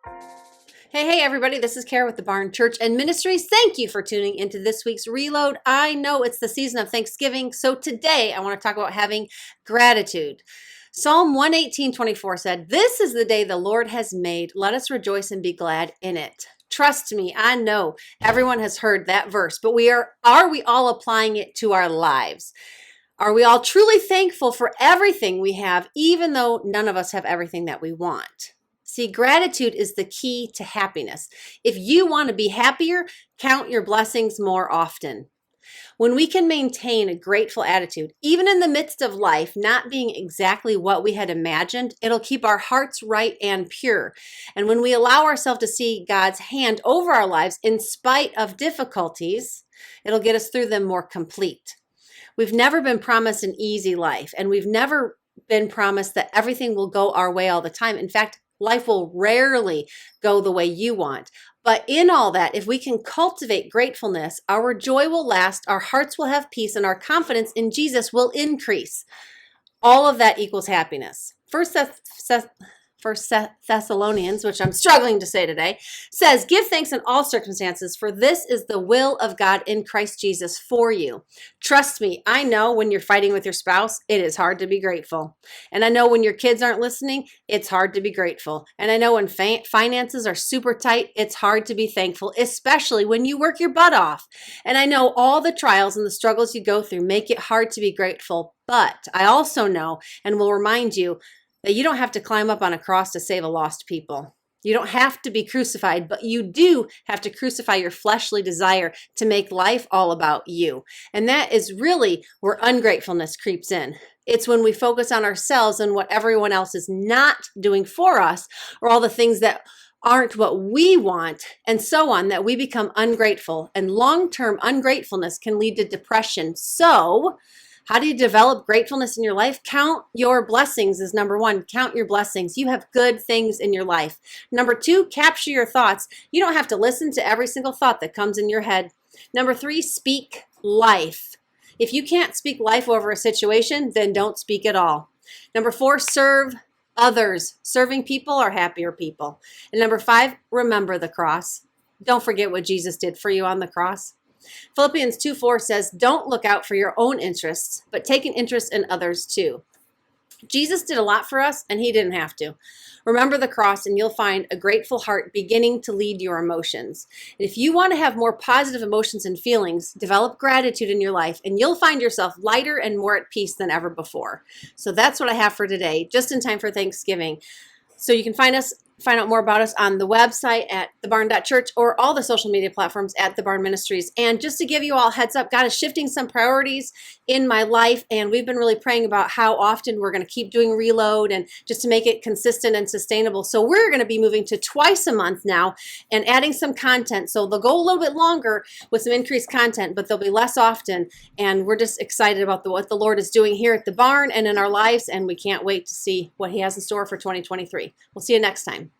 Hey, everybody, this is Kara with the Barn Church and Ministries. Thank you for tuning into this week's Reload. I know it's the season of Thanksgiving, so today I want to talk about having gratitude. Psalm 118:24 said, "This is the day the Lord has made. Let us rejoice and be glad in it." Trust me, I know everyone has heard that verse, but are we all applying it to our lives? Are we all truly thankful for everything we have, even though none of us have everything that we want? See, gratitude is the key to happiness. If you want to be happier, count your blessings more often. When we can maintain a grateful attitude, even in the midst of life not being exactly what we had imagined, it'll keep our hearts right and pure. And when we allow ourselves to see God's hand over our lives in spite of difficulties, it'll get us through them more complete. We've never been promised an easy life, and we've never been promised that everything will go our way all the time. In fact, life will rarely go the way you want. But in all that, if we can cultivate gratefulness, our joy will last, our hearts will have peace, and our confidence in Jesus will increase. All of that equals happiness. First Thessalonians, which I'm struggling to say today, says, "Give thanks in all circumstances, for this is the will of God in Christ Jesus for you." Trust me, I know when you're fighting with your spouse, it is hard to be grateful. And I know when your kids aren't listening, it's hard to be grateful. And I know when finances are super tight, it's hard to be thankful, especially when you work your butt off. And I know all the trials and the struggles you go through make it hard to be grateful. But I also know and will remind you that you don't have to climb up on a cross to save a lost people. You don't have to be crucified, but you do have to crucify your fleshly desire to make life all about you. And that is really where ungratefulness creeps in. It's when we focus on ourselves and what everyone else is not doing for us, or all the things that aren't what we want, and so on, that we become ungrateful. And long-term ungratefulness can lead to depression. So, how do you develop gratefulness in your life? Count your blessings is number one. Count your blessings. You have good things in your life. Number two, capture your thoughts. You don't have to listen to every single thought that comes in your head. Number three, speak life. If you can't speak life over a situation, then don't speak at all. Number four, serve others. Serving people are happier people. And number five, remember the cross. Don't forget what Jesus did for you on the cross. Philippians 2:4 says, "Don't look out for your own interests, but take an interest in others too." Jesus did a lot for us, and he didn't have to. Remember the cross, and you'll find a grateful heart beginning to lead your emotions. And if you want to have more positive emotions and feelings, develop gratitude in your life, and you'll find yourself lighter and more at peace than ever before. So that's what I have for today, just in time for Thanksgiving. So you can find out more about us on the website at thebarn.church or all the social media platforms at The Barn Ministries. And just to give you all a heads up, God is shifting some priorities in my life, and we've been really praying about how often we're going to keep doing Reload and just to make it consistent and sustainable. So we're going to be moving to twice a month now and adding some content. So they'll go a little bit longer with some increased content, but they'll be less often. And we're just excited about what the Lord is doing here at the barn and in our lives, and we can't wait to see what he has in store for 2023. We'll see you next time.